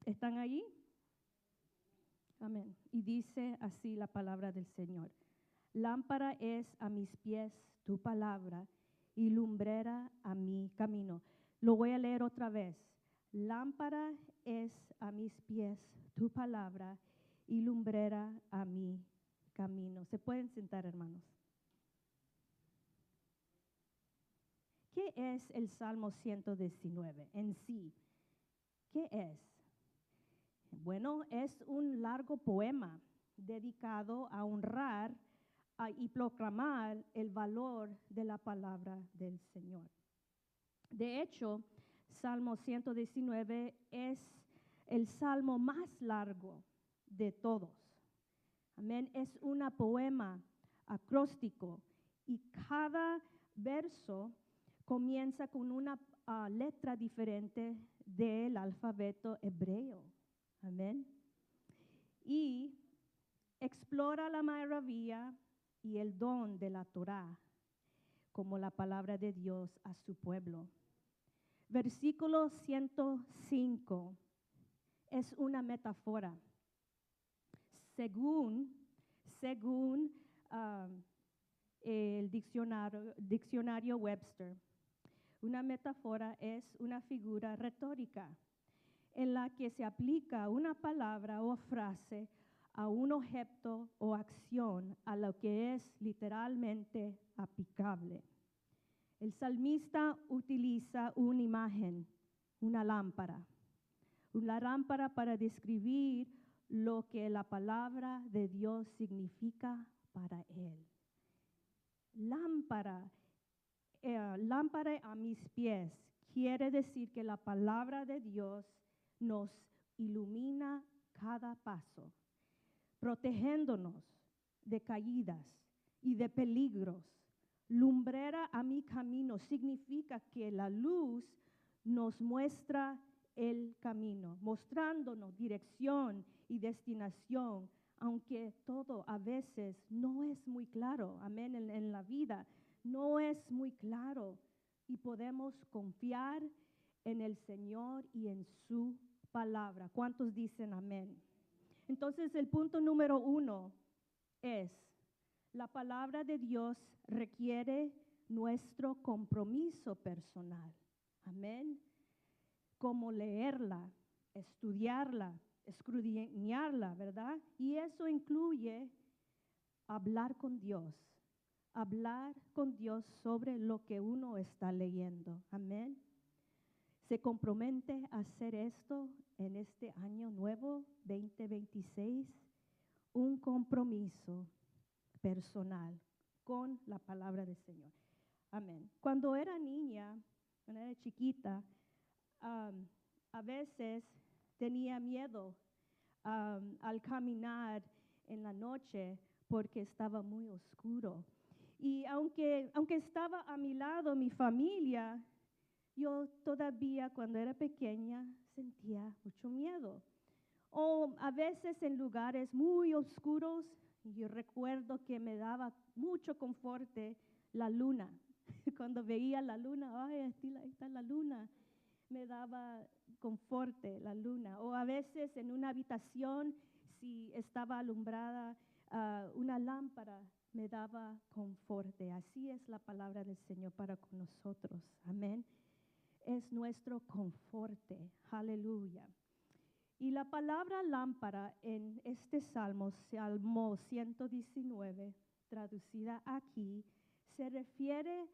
¿Están allí? Amén. Y dice así la palabra del Señor. Lámpara es a mis pies tu palabra y lumbrera a mi camino. Lo voy a leer otra vez. Lámpara es a mis pies tu palabra y lumbrera a mi camino. ¿Se pueden sentar, hermanos? ¿Qué es el Salmo 119 en sí? ¿Qué es? Bueno, es un largo poema dedicado a honrar y proclamar el valor de la palabra del Señor. De hecho, Salmo 119 es el salmo más largo de todos. Amén. Es un poema acróstico y cada verso comienza con una letra diferente del alfabeto hebreo. Amén. Y explora la maravilla y el don de la Torá como la palabra de Dios a su pueblo. Versículo 105 es una metáfora. Según el diccionario Webster, una metáfora es una figura retórica en la que se aplica una palabra o frase a un objeto o acción a lo que es literalmente aplicable. El salmista utiliza una imagen, una lámpara para describir lo que la palabra de Dios significa para él. Lámpara a mis pies quiere decir que la palabra de Dios nos ilumina cada paso, protegiéndonos de caídas y de peligros. Lumbrera a mi camino significa que la luz nos muestra el camino, mostrándonos dirección y destinación, aunque todo a veces no es muy claro. Amén, en la vida no es muy claro y podemos confiar en el Señor y en su palabra. ¿Cuántos dicen amén? Entonces, el punto número 1 es, la palabra de Dios requiere nuestro compromiso personal. Amén. Como leerla, estudiarla, escudriñarla, ¿verdad? Y eso incluye hablar con Dios sobre lo que uno está leyendo. Amén. Se compromete a hacer esto en este año nuevo 2026, un compromiso personal con la palabra del Señor. Amén. Cuando era niña, cuando era chiquita, a veces tenía miedo al caminar en la noche porque estaba muy oscuro. Y aunque estaba a mi lado mi familia, yo todavía cuando era pequeña sentía mucho miedo. O a veces en lugares muy oscuros, yo recuerdo que me daba mucho confort la luna. Cuando veía la luna, ay, ahí está la luna, me daba confort la luna. O a veces en una habitación, si estaba alumbrada una lámpara, me daba confort. Así es la palabra del Señor para con nosotros. Amén. Es nuestro conforte. Aleluya. Y la palabra lámpara en este Salmo 119, traducida aquí, se refiere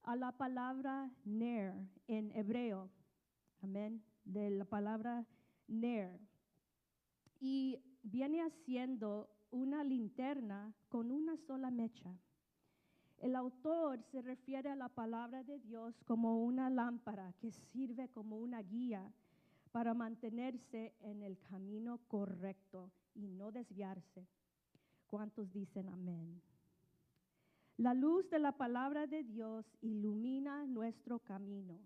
a la palabra ner en hebreo. Amén. De la palabra ner. Y viene haciendo una linterna con una sola mecha. El autor se refiere a la palabra de Dios como una lámpara que sirve como una guía para mantenerse en el camino correcto y no desviarse. ¿Cuántos dicen amén? La luz de la palabra de Dios ilumina nuestro camino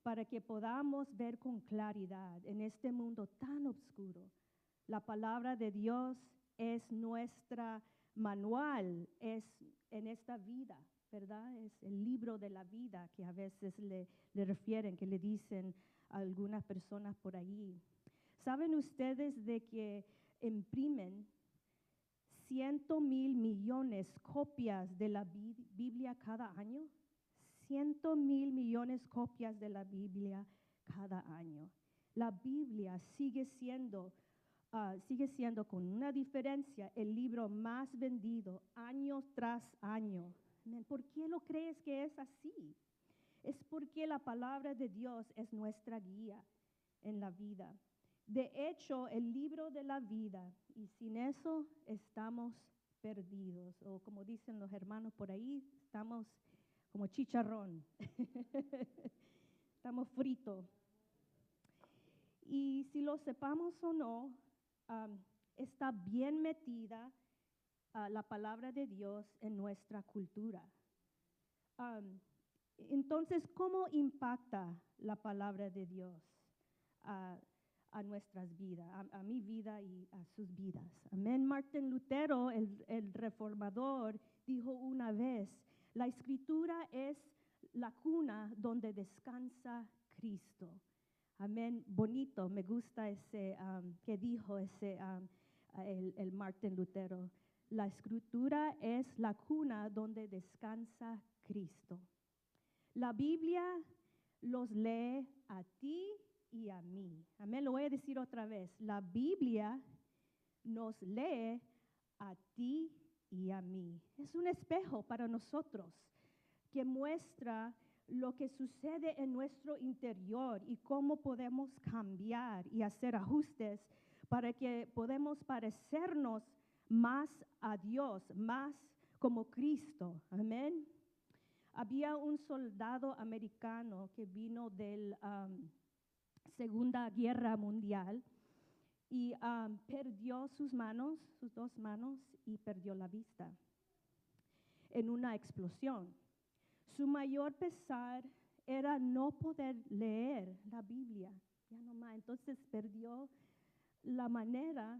para que podamos ver con claridad en este mundo tan oscuro. La palabra de Dios es nuestra manual, es en esta vida, ¿verdad? Es el libro de la vida que a veces le refieren, que le dicen a algunas personas por ahí. ¿Saben ustedes de que imprimen 100,000 millones copias de la Biblia cada año? 100,000 millones copias de la Biblia cada año. La Biblia sigue siendo con una diferencia el libro más vendido año tras año. ¿Por qué lo crees que es así? Es porque la palabra de Dios es nuestra guía en la vida. De hecho, el libro de la vida, y sin eso estamos perdidos, o como dicen los hermanos por ahí, estamos como chicharrón, estamos fritos. Y si lo sepamos o no, está bien metida la palabra de Dios en nuestra cultura. Entonces, ¿cómo impacta la palabra de Dios a nuestras vidas, a mi vida y a sus vidas? Amén. Martín Lutero, el reformador, dijo una vez, la Escritura es la cuna donde descansa Cristo. Amén. Bonito, me gusta ese que dijo el Martín Lutero. La Escritura es la cuna donde descansa Cristo. La Biblia los lee a ti y a mí. Amén. Lo voy a decir otra vez. La Biblia nos lee a ti y a mí. Es un espejo para nosotros que muestra lo que sucede en nuestro interior y cómo podemos cambiar y hacer ajustes para que podamos parecernos más a Dios, más como Cristo. Amén. Había un soldado americano que vino de la Segunda Guerra Mundial y perdió sus dos manos y perdió la vista en una explosión. Su mayor pesar era no poder leer la Biblia, ya no más. Entonces perdió la manera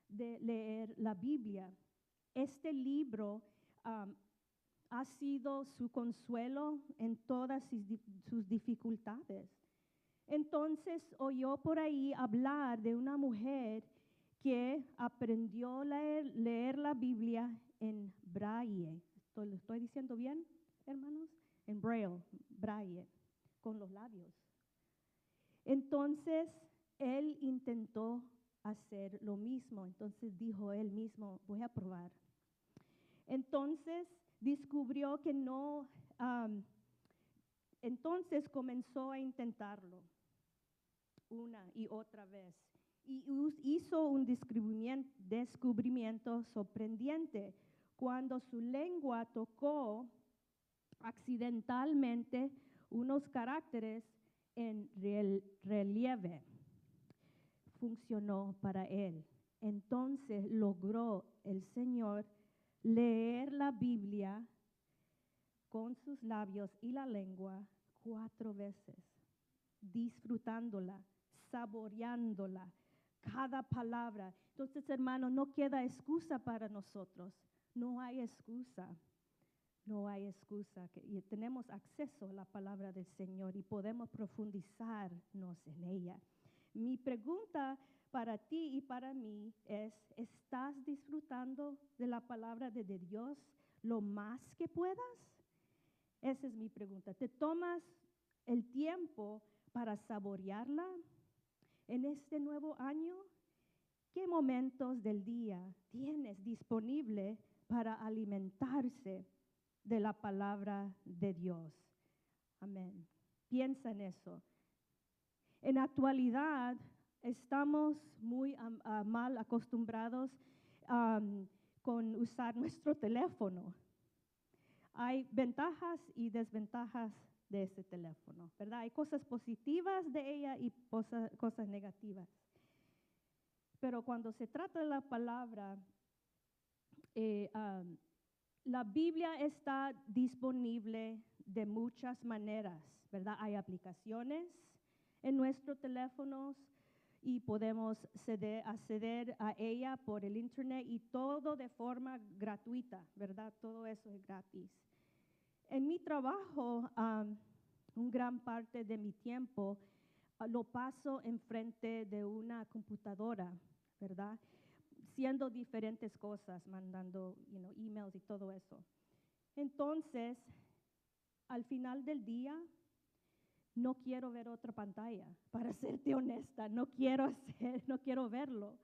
de leer la Biblia. Este libro ha sido su consuelo en todas sus dificultades. Entonces oyó por ahí hablar de una mujer que aprendió a leer la Biblia en braille. ¿Lo estoy diciendo bien, hermanos? En braille, con los labios. Entonces él intentó hacer lo mismo. Entonces dijo él mismo, voy a probar. Entonces descubrió que no, entonces comenzó a intentarlo una y otra vez. Y hizo un descubrimiento sorprendente cuando su lengua tocó accidentalmente unos caracteres en relieve. Funcionó para él. Entonces logró el Señor leer la Biblia con sus labios y la lengua 4 veces, disfrutándola, saboreándola, cada palabra. Entonces, hermano, no queda excusa para nosotros. No hay excusa. No hay excusa. Y tenemos acceso a la palabra del Señor y podemos profundizarnos en ella. Mi pregunta para ti y para mí es, ¿estás disfrutando de la palabra de Dios lo más que puedas? Esa es mi pregunta. ¿Te tomas el tiempo para saborearla en este nuevo año? ¿Qué momentos del día tienes disponible para alimentarse de la palabra de Dios? Amén. Piensa en eso. En la actualidad estamos muy mal acostumbrados con usar nuestro teléfono. Hay ventajas y desventajas de ese teléfono, ¿verdad? Hay cosas positivas de ella y cosas negativas. Pero cuando se trata de la palabra, la Biblia está disponible de muchas maneras, ¿verdad? Hay aplicaciones en nuestros teléfonos y podemos acceder a ella por el internet y todo de forma gratuita, ¿verdad? Todo eso es gratis. En mi trabajo, una gran parte de mi tiempo lo paso enfrente de una computadora, ¿verdad? Haciendo diferentes cosas, mandando, emails y todo eso. Entonces, al final del día, no quiero ver otra pantalla, para serte honesta, no quiero verlo.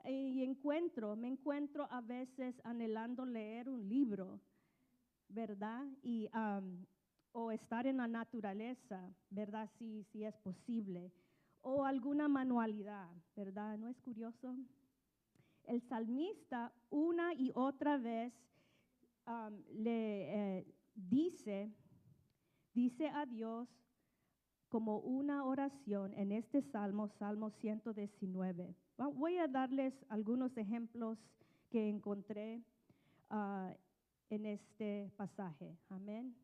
Y me encuentro a veces anhelando leer un libro, ¿verdad? O estar en la naturaleza, ¿verdad? Si es posible. O alguna manualidad, ¿verdad? ¿No es curioso? El salmista una y otra vez le dice a Dios como una oración en este salmo, Salmo 119. Voy a darles algunos ejemplos que encontré en este pasaje. Amén.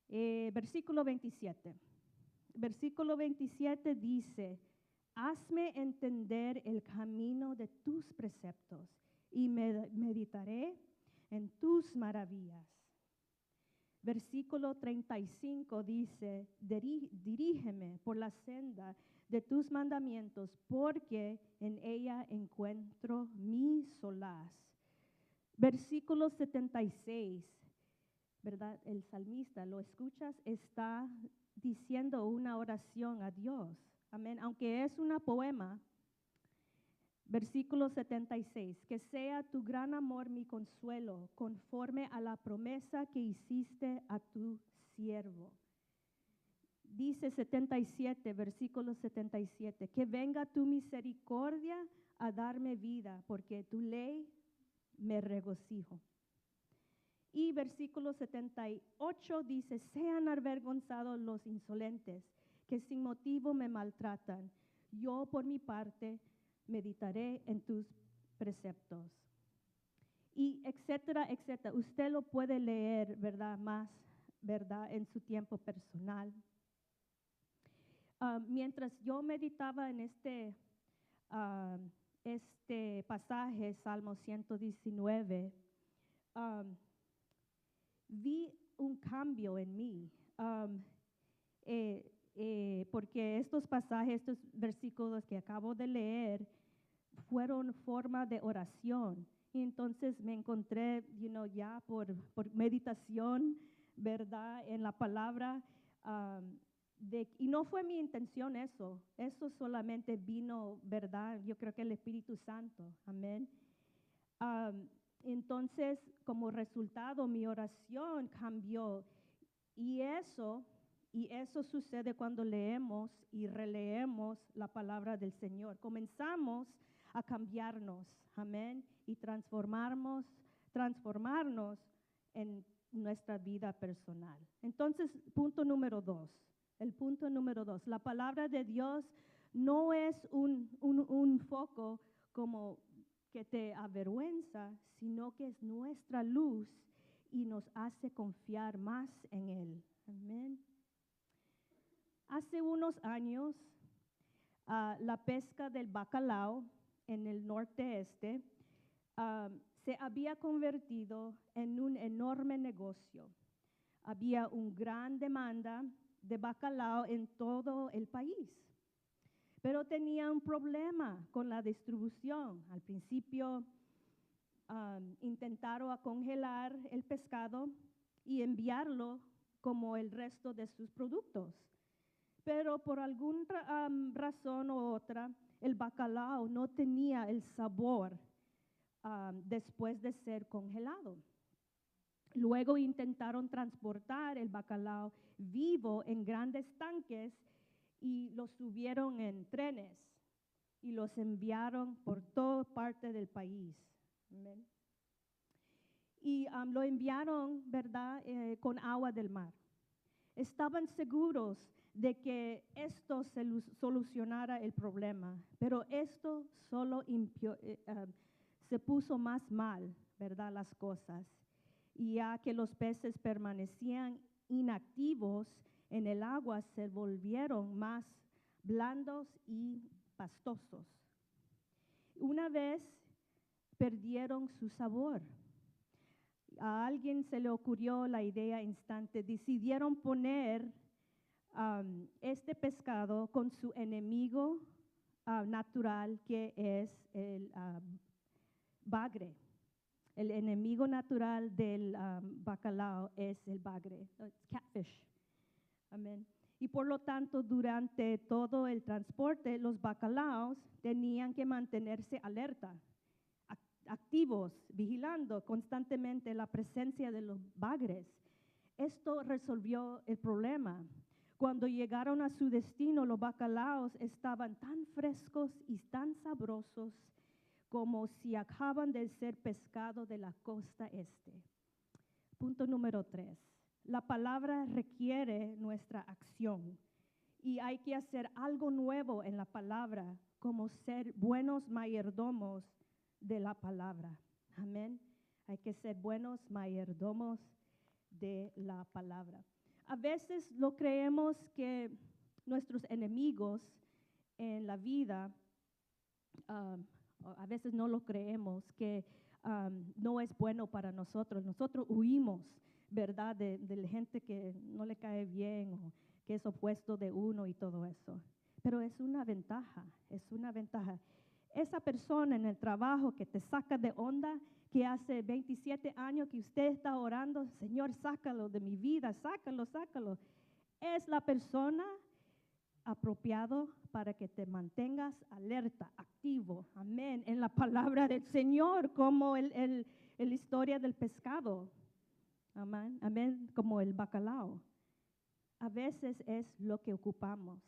Versículo 27. Versículo 27 dice, hazme entender el camino de tus preceptos y meditaré en tus maravillas. Versículo 35 dice, dirígeme por la senda de tus mandamientos, porque en ella encuentro mi solaz. Versículo 76, ¿verdad? El salmista, ¿lo escuchas? Está diciendo una oración a Dios. Amén. Aunque es una poema. Versículo 76, que sea tu gran amor mi consuelo, conforme a la promesa que hiciste a tu siervo. Dice 77, versículo 77, que venga tu misericordia a darme vida, porque tu ley me regocijo. Y versículo 78 dice, sean avergonzados los insolentes, que sin motivo me maltratan. Yo por mi parte meditaré en tus preceptos. Y etcétera, etcétera. Usted lo puede leer, ¿verdad? Más, ¿verdad? En su tiempo personal. Mientras yo meditaba en este pasaje, Salmo 119, vi un cambio en mí. Porque estos pasajes, estos versículos que acabo de leer, fueron forma de oración. Y entonces me encontré, ya por meditación, ¿verdad? En la palabra. Y no fue mi intención eso solamente vino, ¿verdad? Yo creo que el Espíritu Santo, amén. Entonces, como resultado, mi oración cambió. Y eso sucede cuando leemos y releemos la palabra del Señor. Comenzamos a cambiarnos, amén, y transformarnos en nuestra vida personal. Entonces, punto número 2. El punto número 2. La palabra de Dios no es un foco como que te avergüenza, sino que es nuestra luz y nos hace confiar más en Él. Amén. Hace unos años, la pesca del bacalao en el norte-este se había convertido en un enorme negocio. Había una gran demanda de bacalao en todo el país, pero tenía un problema con la distribución. Al principio intentaron congelar el pescado y enviarlo como el resto de sus productos. Pero por alguna razón u otra, el bacalao no tenía el sabor después de ser congelado. Luego intentaron transportar el bacalao vivo en grandes tanques y lo subieron en trenes y los enviaron por toda parte del país. Amén. Y lo enviaron, ¿verdad?, con agua del mar. Estaban seguros de que esto solucionara el problema, pero esto solo se puso más mal, ¿verdad?, las cosas. Y ya que los peces permanecían inactivos en el agua, se volvieron más blandos y pastosos. Una vez perdieron su sabor. A alguien se le ocurrió la idea instante, decidieron poner este pescado con su enemigo natural, que es el bagre. El enemigo natural del bacalao es el bagre, catfish. Amén. Y por lo tanto, durante todo el transporte, los bacalaos tenían que mantenerse alerta, activos, vigilando constantemente la presencia de los bagres. Esto resolvió el problema. Cuando llegaron a su destino, los bacalaos estaban tan frescos y tan sabrosos como si acaban de ser pescado de la costa este. Punto número 3. La palabra requiere nuestra acción y hay que hacer algo nuevo en la palabra, como ser buenos mayordomos de la palabra. Amén. Hay que ser buenos mayordomos de la palabra. A veces lo creemos que nuestros enemigos en la vida, a veces no lo creemos, que no es bueno para nosotros. Nosotros huimos, ¿verdad?, de la gente que no le cae bien o que es opuesto de uno y todo eso. Pero es una ventaja, es una ventaja. Esa persona en el trabajo que te saca de onda, que hace 27 años que usted está orando, Señor, sácalo de mi vida, sácalo, sácalo. Es la persona apropiado para que te mantengas alerta, activo, amén, en la palabra del Señor, como la historia del pescado, amén, amén, como el bacalao. A veces es lo que ocupamos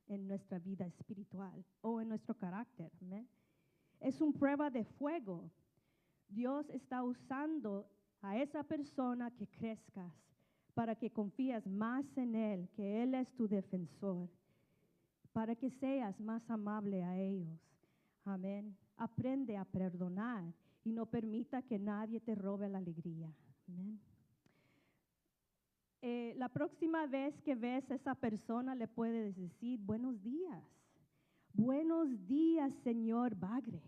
en nuestra vida espiritual o en nuestro carácter, amén. Es una prueba de fuego. Dios está usando a esa persona que crezcas para que confíes más en Él, que Él es tu defensor, para que seas más amable a ellos. Amén. Aprende a perdonar y no permita que nadie te robe la alegría. Amén. La próxima vez que ves a esa persona le puedes decir, buenos días. Buenos días, señor bagre.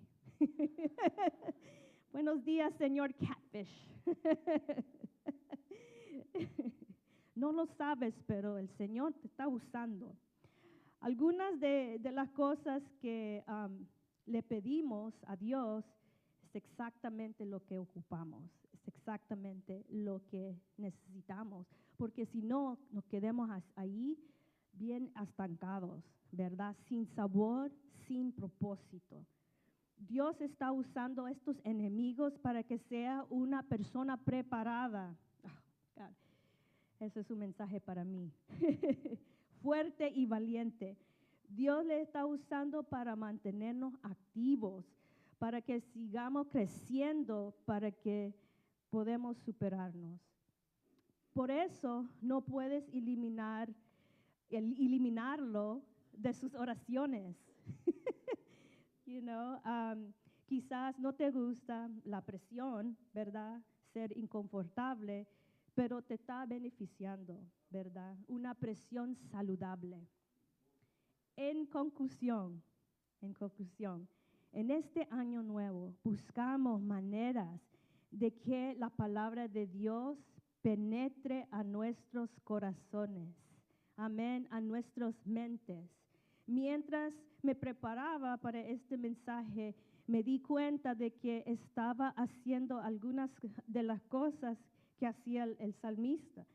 Buenos días, señor catfish. No lo sabes, pero el Señor te está usando. Algunas de las cosas que le pedimos a Dios es exactamente lo que ocupamos, es exactamente lo que necesitamos, porque si no, nos quedemos ahí bien estancados, ¿verdad? Sin sabor, sin propósito. Dios está usando a estos enemigos para que sea una persona preparada. Oh, God. Ese es un mensaje para mí. Fuerte y valiente. Dios le está usando para mantenernos activos, para que sigamos creciendo, para que podamos superarnos. Por eso no puedes eliminarlo de sus oraciones. Quizás no te gusta la presión, ¿verdad? Ser inconfortable, pero te está beneficiando, ¿verdad? Una presión saludable. En conclusión, en este año nuevo buscamos maneras de que la palabra de Dios penetre a nuestros corazones, amén, a nuestras mentes. Mientras me preparaba para este mensaje, me di cuenta de que estaba haciendo algunas de las cosas que hacía el salmista,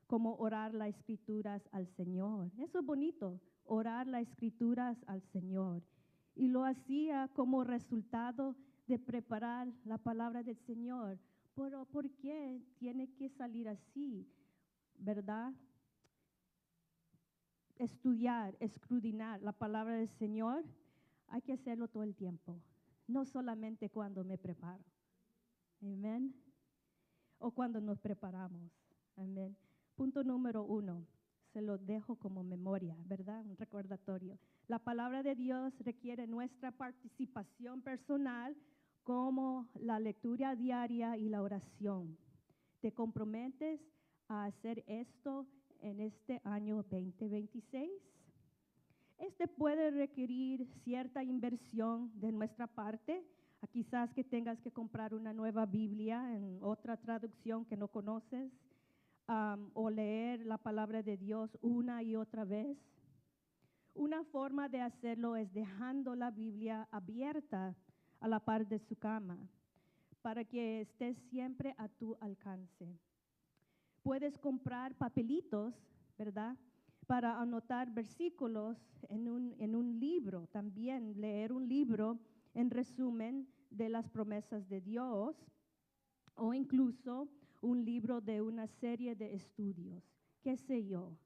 como orar las escrituras al Señor. Eso es bonito, orar las escrituras al Señor. Y lo hacía como resultado de preparar la palabra del Señor. Pero ¿por qué tiene que salir así? ¿Verdad? Estudiar, escudriñar la palabra del Señor, hay que hacerlo todo el tiempo, no solamente cuando me preparo. Amén. O cuando nos preparamos. Amén. Punto número 1, se lo dejo como memoria, ¿verdad? Un recordatorio. La palabra de Dios requiere nuestra participación personal, como la lectura diaria y la oración. ¿Te comprometes a hacer esto en este año 2026? Este puede requerir cierta inversión de nuestra parte. Quizás que tengas que comprar una nueva Biblia en otra traducción que no conoces. o leer la palabra de Dios una y otra vez. Una forma de hacerlo es dejando la Biblia abierta a la par de su cama para que esté siempre a tu alcance. Puedes comprar papelitos, ¿verdad?, para anotar versículos en un libro. También leer un libro en resumen de las promesas de Dios, o incluso un libro de una serie de estudios, qué sé yo.